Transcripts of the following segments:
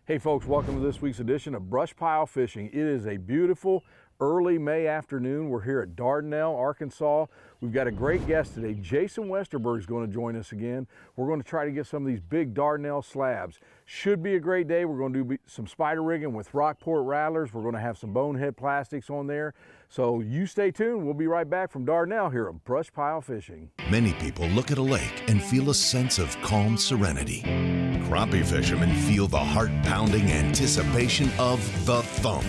Hey folks, welcome to this week's edition of BrushPile Fishing. It is a beautiful early May afternoon. We're here at Dardanelle, Arkansas. We've got a great guest today. Jason Westerberg is going to join us again. We're going to try to get some of these big Dardanelle slabs. Should be a great day. We're going to do some spider rigging with Rockport rattlers. We're going to have some bonehead plastics on there. So you stay tuned. We'll be right back from Dardanelle here at BrushPile Fishing. Many people look at a lake and feel a sense of calm serenity. Crappie fishermen feel the heart-pounding anticipation of the thump.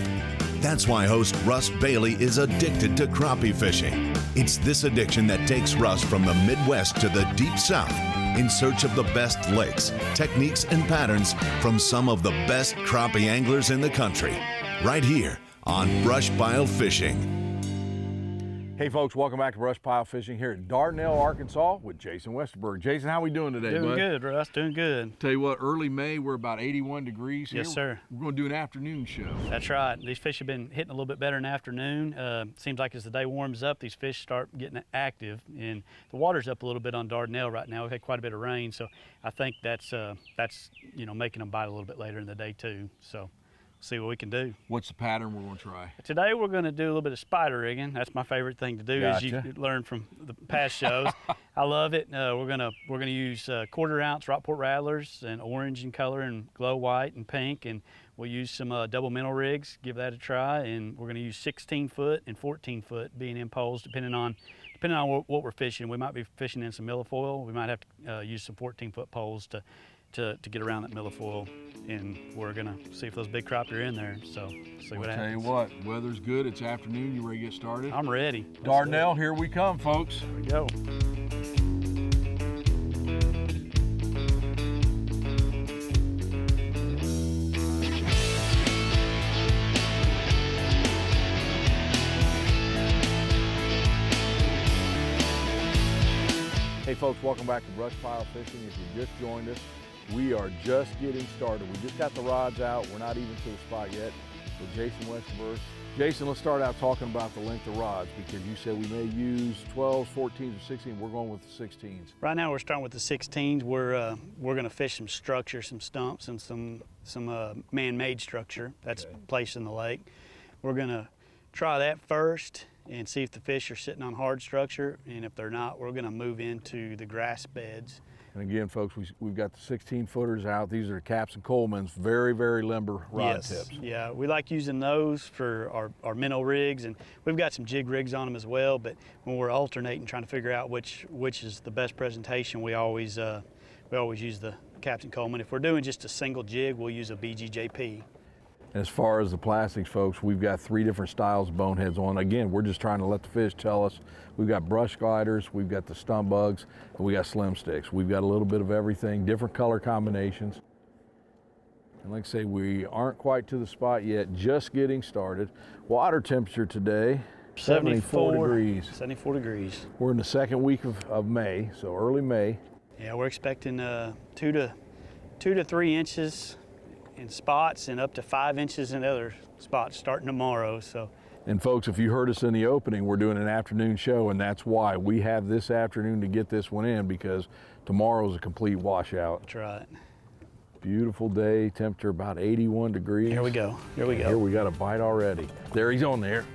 That's why host Russ Bailey is addicted to crappie fishing. It's this addiction that takes Russ from the Midwest to the Deep South in search of the best lakes, techniques, and patterns from some of the best crappie anglers in the country. Right here on BrushPile Fishing. Hey folks, welcome back to BrushPile Fishing here at Dardanelle, Arkansas with Jason Westerberg. Jason, how we doing today, bud? Doing good, Russ, doing good. Tell you what, early May, we're about 81 degrees here. Yes, sir. We're going to do an afternoon show. That's right. These fish have been hitting a little bit better in the afternoon. Seems like as the day warms up, these fish start getting active, and the water's up a little bit on Dardanelle right now. We've had quite a bit of rain, so I think that's making them bite a little bit later in the day too. So see what we can do. What's the pattern we're going to try? Today we're going to do a little bit of spider rigging. That's my favorite thing to do, as you learned from the past shows. I love it. We're gonna use 1/4 ounce Rockport rattlers and orange in color and glow white and pink, and we'll use some double minnow rigs. Give that a try, and we're gonna use 16-foot and 14-foot being in poles, depending on what we're fishing. We might be fishing in some milfoil. We might have to use some 14-foot poles to get around that milfoil, and we're gonna see if those big crappie are in there. So see what happens. Tell you what, weather's good. It's afternoon. You ready to get started? I'm ready. Dardanelle, here we come, folks. Here we go. Hey folks, welcome back to BrushPile Fishing. If you just joined us, we are just getting started. We just got the rods out. We're not even to the spot yet with Jason Westerberg. Jason, let's start out talking about the length of rods, because you said we may use 12s, 14s, or 16s. We're going with the 16s. Right now we're starting with the 16s. We're going to fish some structure, some stumps, and some man-made structure that's placed in the lake. We're going to try that first and see if the fish are sitting on hard structure, and if they're not, we're going to move into the grass beds. And again, folks, we've got the 16-footers out. These are Caps and Coleman's, very, very limber rod tips. Yeah, we like using those for our minnow rigs, and we've got some jig rigs on them as well, but when we're alternating, trying to figure out which is the best presentation, we always use the Caps and Coleman. If we're doing just a single jig, we'll use a BGJP. As far as the plastics, folks, we've got 3 different styles of boneheads on. Again, we're just trying to let the fish tell us. We've got brush gliders, we've got the stump bugs, and we got slim sticks. We've got a little bit of everything, different color combinations. And like I say, we aren't quite to the spot yet, just getting started. Water temperature today, 74 degrees. 74 degrees. We're in the second week of May, so early May. Yeah, we're expecting 2 to 3 inches in spots and up to 5 inches in other spots starting tomorrow. So, and folks, if you heard us in the opening, we're doing an afternoon show, and that's why we have this afternoon to get this one in, because tomorrow's a complete washout. That's right. Beautiful day, temperature about 81 degrees. Here we go. Here we go. Here we got a bite already. There, he's on there.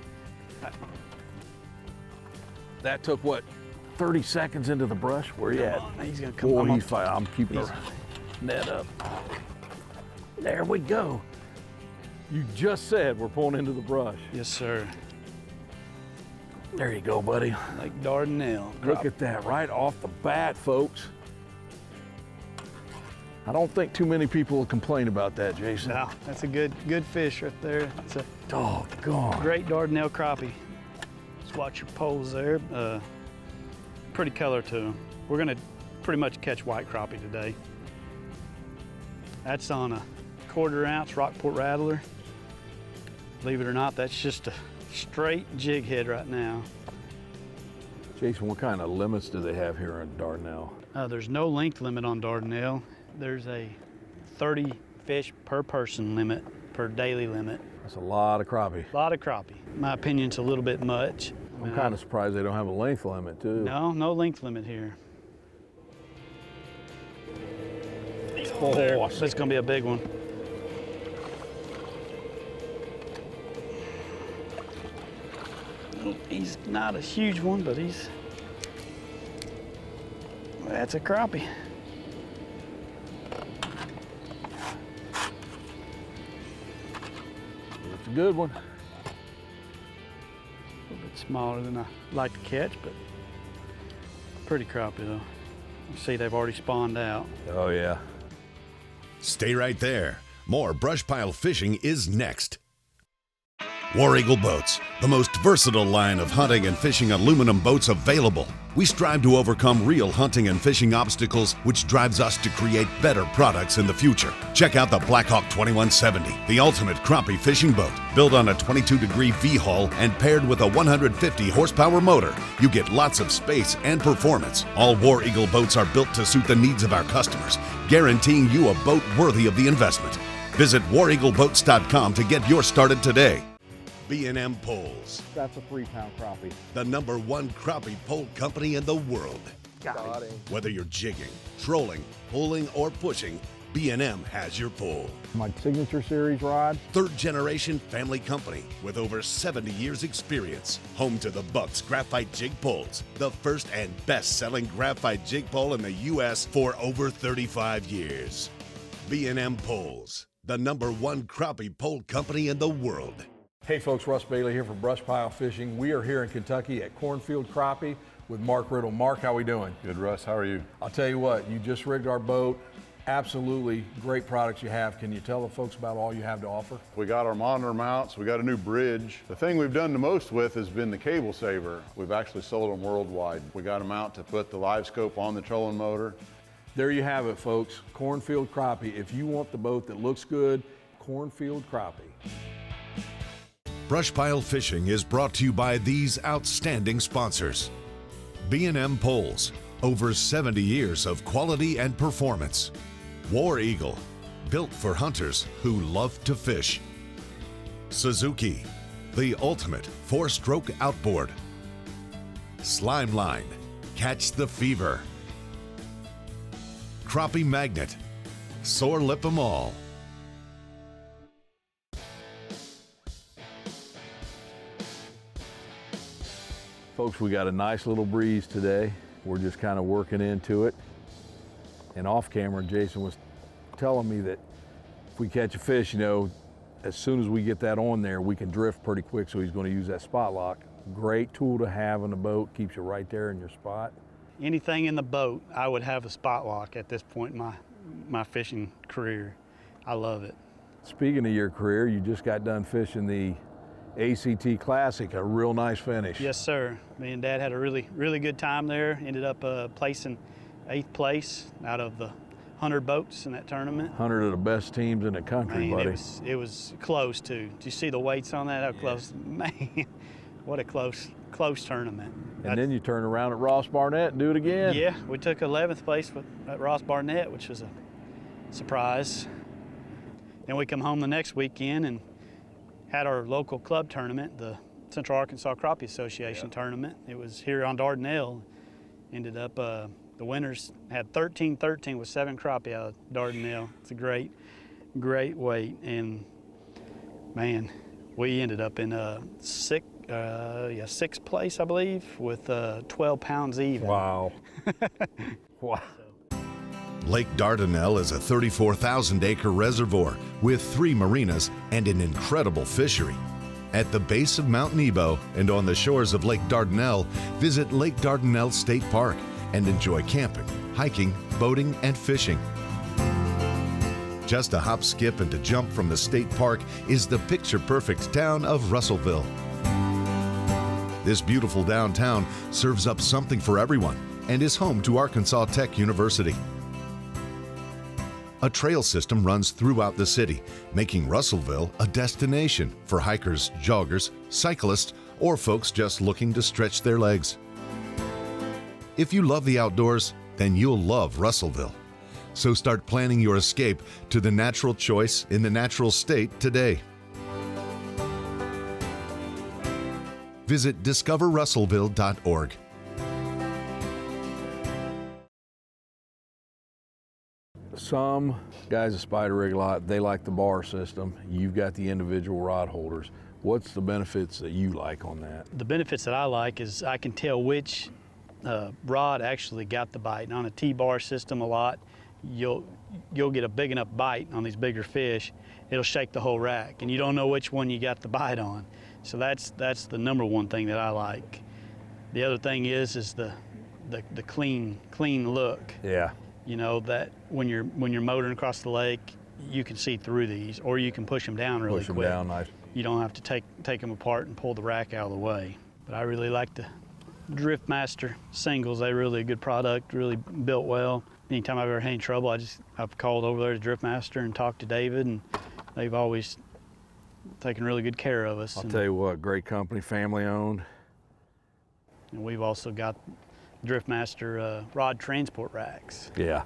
That took what, 30 seconds into the brush? Where you at? He's gonna come. Boy, he's fine. I'm keeping the net up. There we go. You just said we're pulling into the brush. Yes, sir. There you go, buddy. Lake Dardanelle. Look at that, right off the bat, folks. I don't think too many people will complain about that, Jason. No, that's a good fish right there. It's a doggone great Dardanelle crappie. Just watch your poles there. Pretty color to them. We're gonna pretty much catch white crappie today. That's on a 1/4 ounce Rockport rattler. Believe it or not, that's just a straight jig head right now. Jason, what kind of limits do they have here in Dardanelle? There's no length limit on Dardanelle. There's a 30 fish per person limit, per daily limit. That's a lot of crappie. A lot of crappie. My opinion's a little bit much. I'm kind of surprised they don't have a length limit too. No length limit here. Oh, that's gonna be a big one. He's not a huge one, but that's a crappie. It's a good one. A little bit smaller than I like to catch, but pretty crappie though. You see they've already spawned out. Oh yeah. Stay right there. More BrushPile fishing is next. War Eagle Boats, the most versatile line of hunting and fishing aluminum boats available. We strive to overcome real hunting and fishing obstacles, which drives us to create better products in the future. Check out the Blackhawk 2170, the ultimate crappie fishing boat. Built on a 22-degree V-hull and paired with a 150 horsepower motor, you get lots of space and performance. All War Eagle boats are built to suit the needs of our customers, guaranteeing you a boat worthy of the investment. Visit wareagleboats.com to get yours started today. B&M Poles. That's a 3-pound crappie. The #1 crappie pole company in the world. Got him. Whether you're jigging, trolling, pulling, or pushing, B&M has your pole. My signature series rod. 3rd generation family company with over 70 years experience. Home to the Bucks graphite jig poles, the first and best selling graphite jig pole in the U.S. for over 35 years. B&M Poles, the #1 crappie pole company in the world. Hey folks, Russ Bailey here for BrushPile Fishing. We are here in Kentucky at Cornfield Crappie with Mark Riddle. Mark, how we doing? Good, Russ. How are you? I'll tell you what, you just rigged our boat. Absolutely great products you have. Can you tell the folks about all you have to offer? We got our monitor mounts, we got a new bridge. The thing we've done the most with has been the cable saver. We've actually sold them worldwide. We got them out to put the live scope on the trolling motor. There you have it, folks. Cornfield Crappie. If you want the boat that looks good, Cornfield Crappie. BrushPile Fishing is brought to you by these outstanding sponsors. B&M Poles, over 70 years of quality and performance. War Eagle, built for hunters who love to fish. Suzuki, the ultimate 4-stroke outboard. Slime Line, catch the fever. Crappie Magnet, sore lip 'em all. Folks, we got a nice little breeze today. We're just kind of working into it. And off camera, Jason was telling me that if we catch a fish, you know, as soon as we get that on there, we can drift pretty quick, so he's going to use that spot lock. Great tool to have on the boat, keeps you right there in your spot. Anything in the boat, I would have a spot lock at this point in my fishing career. I love it. Speaking of your career, you just got done fishing the ACT Classic, a real nice finish. Yes, sir. Me and Dad had a really good time there. Ended up placing 8th place out of the 100 boats in that tournament. 100 of the best teams in the country, Man, buddy. it was close too. Did you see the weights on that? How close? Man, what a close tournament. And then you turn around at Ross Barnett and do it again. Yeah, we took 11th place at Ross Barnett, which was a surprise. Then we come home the next weekend and had our local club tournament, the Central Arkansas Crappie Association tournament. It was here on Dardanelle. Ended up, the winners had 13-13 with 7 crappie out of Dardanelle. It's a great weight. And man, we ended up in 6th place, I believe, with 12 pounds even. Wow. Wow. Lake Dardanelle is a 34,000-acre reservoir with 3 marinas and an incredible fishery. At the base of Mount Nebo and on the shores of Lake Dardanelle, visit Lake Dardanelle State Park and enjoy camping, hiking, boating, and fishing. Just a hop, skip, and a jump from the state park is the picture-perfect town of Russellville. This beautiful downtown serves up something for everyone and is home to Arkansas Tech University. A trail system runs throughout the city, making Russellville a destination for hikers, joggers, cyclists, or folks just looking to stretch their legs. If you love the outdoors, then you'll love Russellville. So start planning your escape to the natural choice in the natural state today. Visit discoverrussellville.org. Some guys that spider rig a lot, they like the bar system. You've got the individual rod holders. What's the benefits that you like on that? The benefits that I like is I can tell which rod actually got the bite. And on a T-bar system a lot, you'll get a big enough bite on these bigger fish, it'll shake the whole rack, and you don't know which one you got the bite on. So that's the number one thing that I like. The other thing is the clean look. Yeah. You know, that when you're motoring across the lake, you can see through these, or you can push them down really quick. Push them down nice. You don't have to take them apart and pull the rack out of the way. But I really like the Driftmaster singles. They're really a good product, really built well. Anytime I've ever had any trouble, I've called over there to Driftmaster and talked to David, and they've always taken really good care of us. I'll tell you what, great company, family owned. And we've also got Driftmaster rod transport racks. Yeah.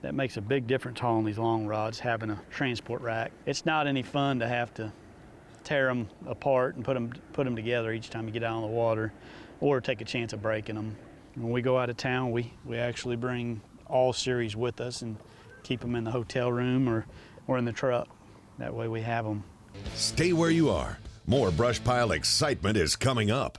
That makes a big difference hauling these long rods, having a transport rack. It's not any fun to have to tear them apart and put them together each time you get out on the water, or take a chance of breaking them. When we go out of town, we actually bring all series with us and keep them in the hotel room or in the truck. That way we have them. Stay where you are. More BrushPile excitement is coming up.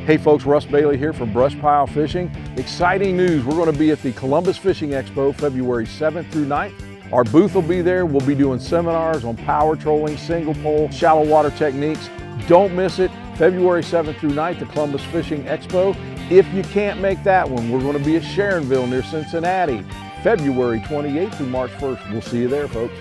Hey folks, Russ Bailey here from BrushPile Fishing. Exciting news, we're going to be at the Columbus Fishing Expo February 7th through 9th. Our booth will be there. We'll be doing seminars on power trolling, single pole, shallow water techniques. Don't miss it, February 7th through 9th, the Columbus Fishing Expo. If you can't make that one, we're going to be at Sharonville near Cincinnati, February 28th through March 1st. We'll see you there, folks.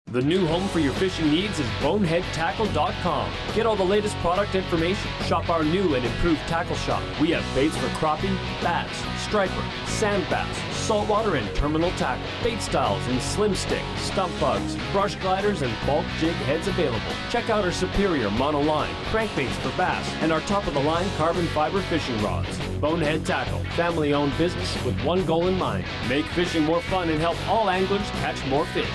The new home for your fishing needs is boneheadtackle.com. Get all the latest product information. Shop our new and improved tackle shop. We have baits for crappie, bass, striper, sand bass, saltwater and terminal tackle, bait styles in slim stick, stump bugs, brush gliders, and bulk jig heads available. Check out our superior monoline, crankbaits for bass, and our top-of-the-line carbon fiber fishing rods. Bonehead Tackle, family-owned business with one goal in mind: make fishing more fun and help all anglers catch more fish.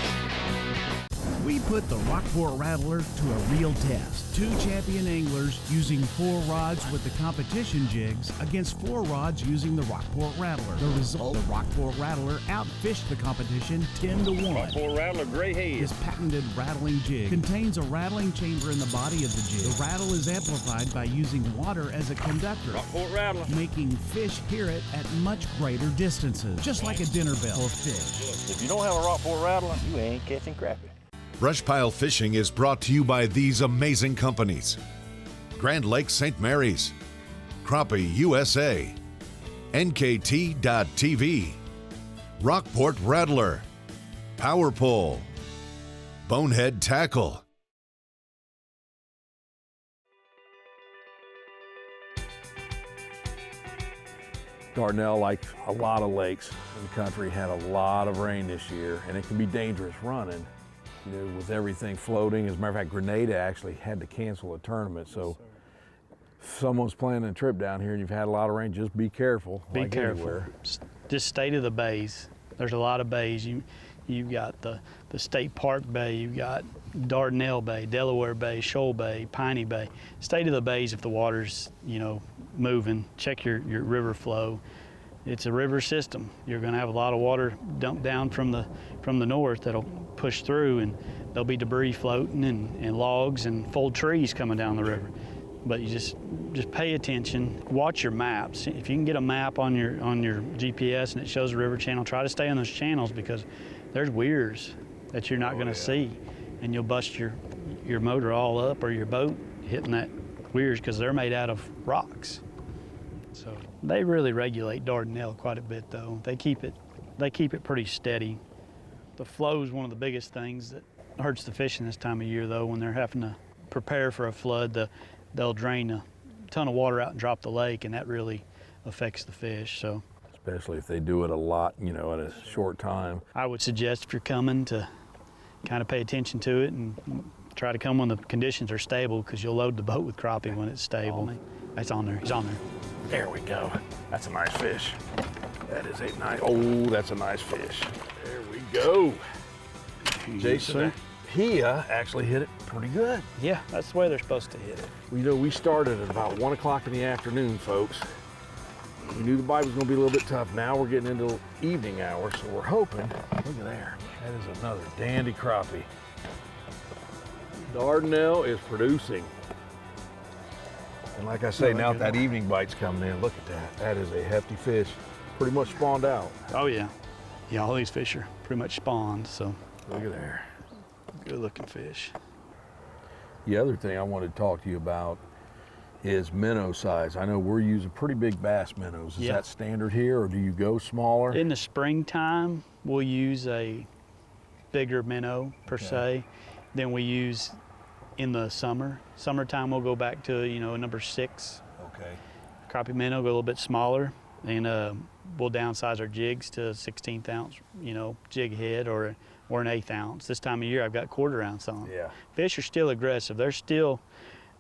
We put the Rockport Rattler to a real test. 2 champion anglers using 4 rods with the competition jigs against 4 rods using the Rockport Rattler. The result, the Rockport Rattler outfished the competition 10-1. Rockport Rattler Gray Head. This patented rattling jig contains a rattling chamber in the body of the jig. The rattle is amplified by using water as a conductor, Rockport Rattler, making fish hear it at much greater distances, just like a dinner bell for fish. if you don't have a Rockport Rattler, you ain't catching crappie. BrushPile Fishing is brought to you by these amazing companies: Grand Lake St. Mary's, Crappie USA, NKT.TV, Rockport Rattler, Power Pole, Bonehead Tackle. Dardanelle, like a lot of lakes in the country, had a lot of rain this year, and it can be dangerous running. You know, with everything floating. As a matter of fact, Grenada actually had to cancel a tournament. So if someone's planning a trip down here and you've had a lot of rain, just be careful. Be like careful. Anywhere. Just stay to the bays. There's a lot of bays. You've got the State Park Bay, you've got Dardanelle Bay, Delaware Bay, Shoal Bay, Piney Bay. Stay to the bays if the water's, you know, moving. Check your river flow. It's a river system. You're going to have a lot of water dumped down from the north that'll push through, and there'll be debris floating and logs and full trees coming down the river. But you just pay attention. Watch your maps. If you can get a map on your GPS and it shows a river channel, try to stay on those channels, because there's weirs that you're not going to see, and you'll bust your motor all up, or your boat hitting that weirs, because they're made out of rocks. So they really regulate Dardanelle quite a bit, though. They keep it pretty steady. The flow is one of the biggest things that hurts the fishing this time of year, though. When they're having to prepare for a flood, they'll drain a ton of water out and drop the lake, and that really affects the fish. So especially if they do it a lot, you know, in a short time. I would suggest if you're coming to kind of pay attention to it and try to come when the conditions are stable, because you'll load the boat with crappie when it's stable. It's on there. He's on there. There we go. That's a nice fish. That is a nice, oh, that's a nice fish. There we go. Jason, he actually hit it pretty good. Yeah, that's the way they're supposed to hit it. You know, we started at about 1 o'clock in the afternoon, folks. We knew the bite was gonna be a little bit tough. Now we're getting into evening hours, so we're hoping, look at there. That is another dandy crappie. Dardanelle is producing. And like I say, now that evening bite's coming in, look at that. That is a hefty fish. Pretty much spawned out. Oh yeah. Yeah, all these fish are pretty much spawned, so. Look at there. Good looking fish. The other thing I wanted to talk to you about is minnow size. I know we're using pretty big bass minnows. Is that standard here, or do you go smaller? In the springtime, we'll use a bigger minnow per se than we use in the summer. Summertime, we'll go back to, you know, a number 6. Okay. Crappie minnow, go a little bit smaller, and we'll downsize our jigs to 1/16 ounce, you know, jig head or an 1/8 ounce. This time of year, I've got 1/4 ounce on. Yeah. Fish are still aggressive. They're still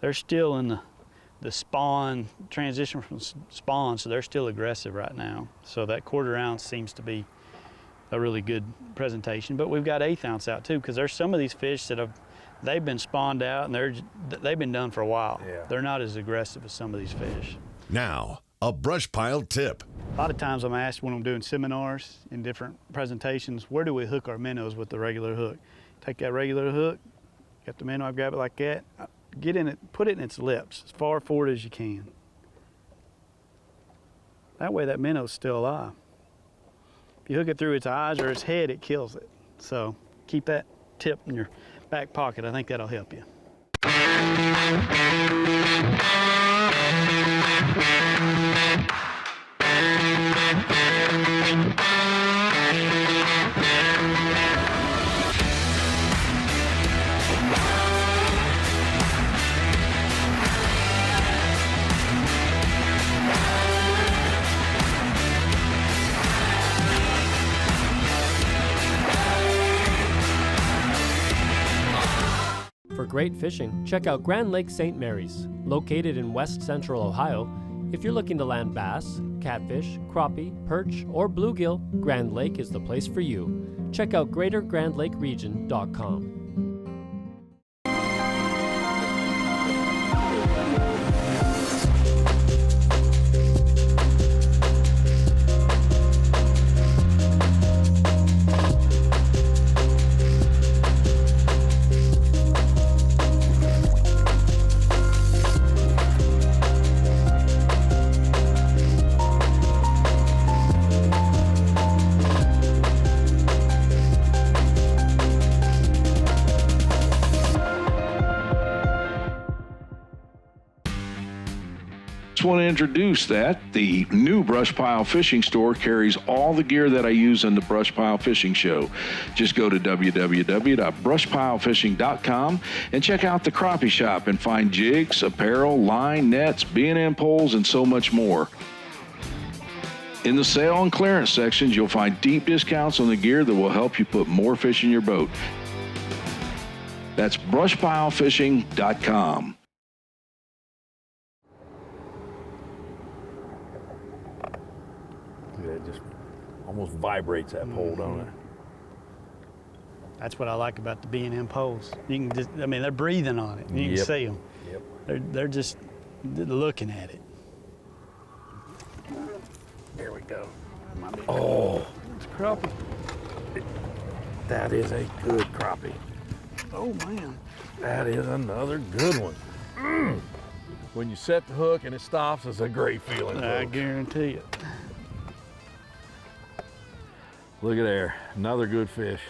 in the spawn, transition from spawn, so they're still aggressive right now. So that 1/4 ounce seems to be a really good presentation. But we've got 1/8 ounce out too, because there's some of these fish that they've been spawned out and they've been done for a while. Yeah. They're not as aggressive as some of these fish. Now, a brush pile tip. A lot of times I'm asked when I'm doing seminars in different presentations, where do we hook our minnows with the regular hook? Take that regular hook, get the minnow, I grab it like that, get in it, put it in its lips as far forward as you can. That way that minnow's still alive. If you hook it through its eyes or its head, it kills it. So keep that tip in your back pocket. I think that'll help you. For great fishing, check out Grand Lake St. Mary's. Located in west central Ohio, if you're looking to land bass, catfish, crappie, perch, or bluegill, Grand Lake is the place for you. Check out greatergrandlakeregion.com. Just want to introduce that the new BrushPile Fishing Store carries all the gear that I use in the BrushPile Fishing Show. Just go to www.brushpilefishing.com and check out the crappie shop and find jigs, apparel, line, nets, B&M poles, and so much more. In the sale and clearance sections, you'll find deep discounts on the gear that will help you put more fish in your boat. That's brushpilefishing.com. It just almost vibrates that pole, don't it? That's what I like about the B&M poles. You can just, I mean, they're breathing on it. You can see them. Yep. They're just looking at it. There we go. Oh, It's a crappie. that is a good crappie. Oh man. That is another good one. When you set the hook and it stops, it's a great feeling. I folks. guarantee it. Look at there, another good fish.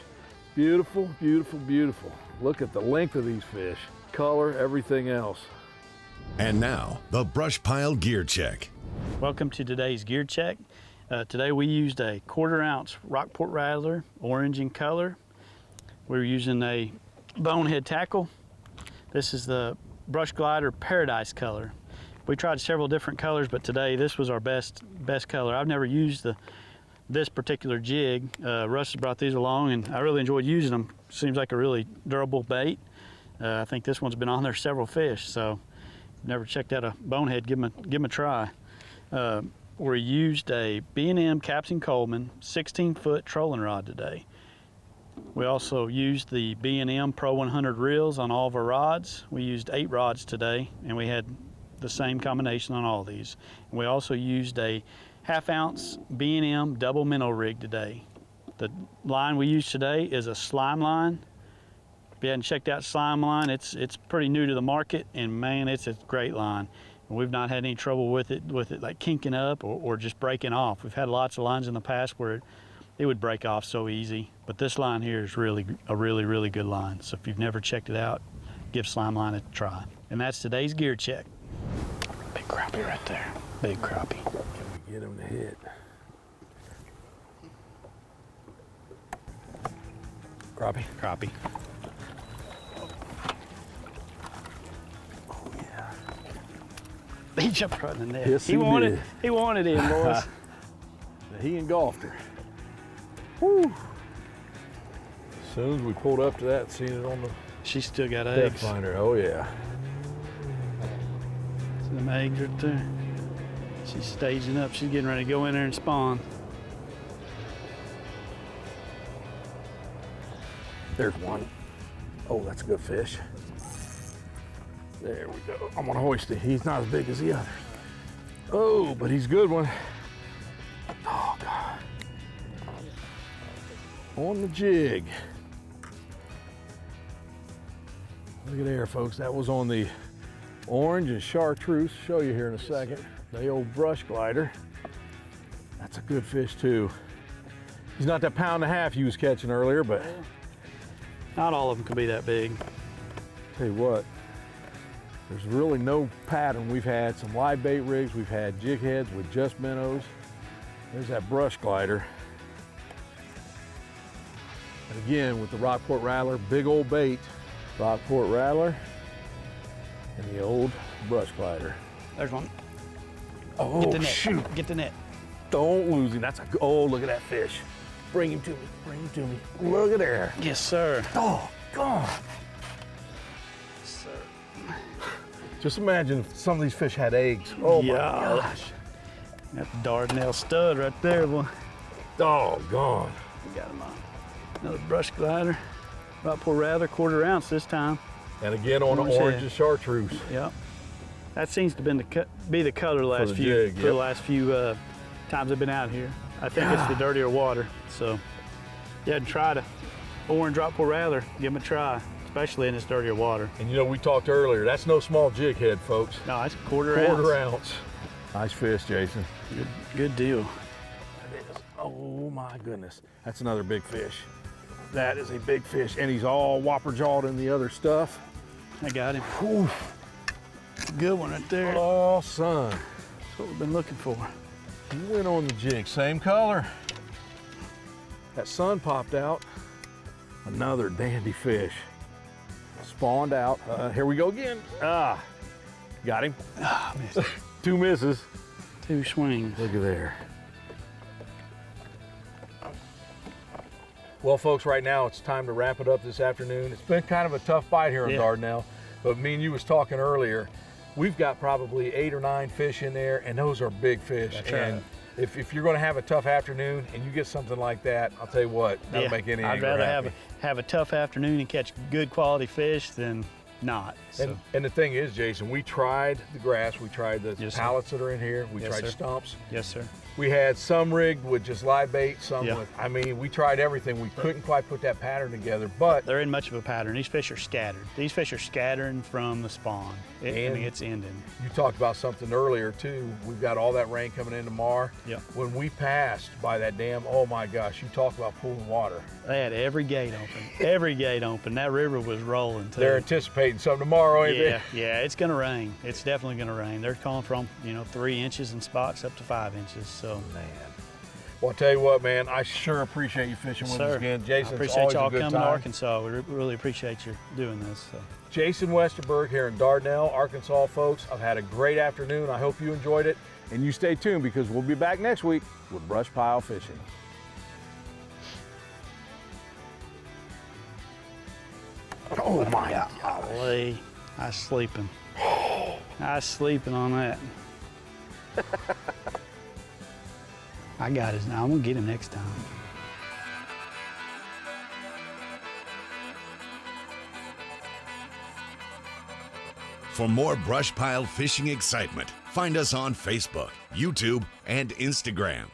Beautiful, beautiful, beautiful. Look at the length of these fish, color, everything else. And now, the brush pile gear check. Welcome to today's gear check. Today we used a 1/4 ounce Rockport Rattler, orange in color. We're using a bonehead tackle. This is the Brush Glider Paradise color. We tried several different colors, but today this was our best color. I've never used this particular jig. Russ has brought these along, and I really enjoyed using them. Seems like a really durable bait. I think this one's been on there several fish, so never checked out a bonehead. Give 'em a try. We used a B&M Captain Coleman 16-foot trolling rod today. We also used the B&M Pro 100 reels on all of our rods. We used 8 rods today, and we had the same combination on all these. And we also used a 1/2 ounce B&M double minnow rig today. The line we used today is a slime line. If you hadn't checked out slime line, it's pretty new to the market, and man, it's a great line. And we've not had any trouble with it like kinking up or just breaking off. We've had lots of lines in the past where it would break off so easy, but this line here is really good line. So if you've never checked it out, give slime line a try. And that's today's gear check. Big crappie right there. Big crappie. Can we get him to hit? Crappie? Crappie. Oh yeah. He jumped right in the net. Yes, he wanted him, boys. He engulfed her. Woo! As soon as we pulled up to that, seen it on the She's still got depth eggs. finder. Oh yeah. See them eggs right there. She's staging up. She's getting ready to go in there and spawn. There's one. Oh, that's a good fish. There we go. I'm gonna hoist it. He's not as big as the others. Oh, but he's a good one. Oh God. On the jig. Look at there, folks. That was on the orange and chartreuse. Show you here in a second. The old brush glider. That's a good fish too. He's not that 1.5 pound he was catching earlier, but Not all of them can be that big. tell you what, there's really no pattern. We've had some live bait rigs. We've had jig heads with just minnows. There's that brush glider. And again, with the Rockport Rattler, big old bait, Rockport Rattler, and the old brush glider. There's one. Oh, Get the net. shoot. Get the net. Don't lose him. That's oh, look at that fish. Bring him to me, bring him to me. Look at there. Yes, sir. Oh, God. Sir. Just imagine if some of these fish had eggs. Oh my Yeah. gosh. That Dardanelle stud right there, boy. Doggone. We got him on. Another brush glider. Rockport Rattler, 1/4 ounce this time. And again on Orange the orange head. and chartreuse. Yep. That seems to be the color the last few jig, for the yep. last few times I've been out here. I think it's the dirtier water. So yeah, try to orange Rockport Rattler. Give them a try, especially in this dirtier water. And you know, we talked earlier, that's no small jig head, folks. No, it's 1/4 ounce. 1/4 ounce. Nice fish, Jason. Good deal. That is, oh my goodness. That's another big fish. That is a big fish, and he's all whopper jawed in the other stuff. I got him. Whew. Good one right there. Oh, son. That's what we've been looking for. He went on the jig, same color. That sun popped out. Another dandy fish. Spawned out. Here we go again. Ah, got him. Ah, missed. 2 misses. 2 swings. Look at there. Well, folks, right now it's time to wrap it up this afternoon. It's been kind of a tough bite here in Dardanelle, but me and you was talking earlier. We've got probably 8 or 9 fish in there, and those are big fish. That's and right. if you're going to have a tough afternoon and you get something like that, I'll tell you what, that'll make any I'd angler rather happy. have a tough afternoon and catch good quality fish than not. So. And the thing is, Jason, we tried the grass, we tried the Yes, sir. pallets that are in here, we Yes, tried sir. stumps. Yes, sir. We had some rigged with just live bait, some Yeah. with, I mean, we tried everything. We couldn't quite put that pattern together, but There isn't much of a pattern. These fish are scattered. These fish are scattering from the spawn. I And- mean, it's ending. you talked about something earlier too. We've got all that rain coming in tomorrow. Yep. When we passed by that dam, oh my gosh, you talk about pooling water. They had every gate open. Every gate open. That river was rolling too. They're anticipating some tomorrow, ain't yeah, yeah, it's gonna rain. It's definitely gonna rain. They're calling from 3 inches in spots up to 5 inches. So they? Man. Well, I'll tell you what, man, I sure appreciate you fishing with us sir, again. I Jason, it's appreciate always y'all a good coming to time. Arkansas. We really appreciate you doing this. So. Jason Westerberg here in Dardanelle, Arkansas, folks. I've had a great afternoon. I hope you enjoyed it. And you stay tuned because we'll be back next week with BrushPile Fishing. Oh my golly. I was sleeping. I was sleeping on that. I got his now. I'm gonna get him next time. For more brush pile fishing excitement, find us on Facebook, YouTube, and Instagram.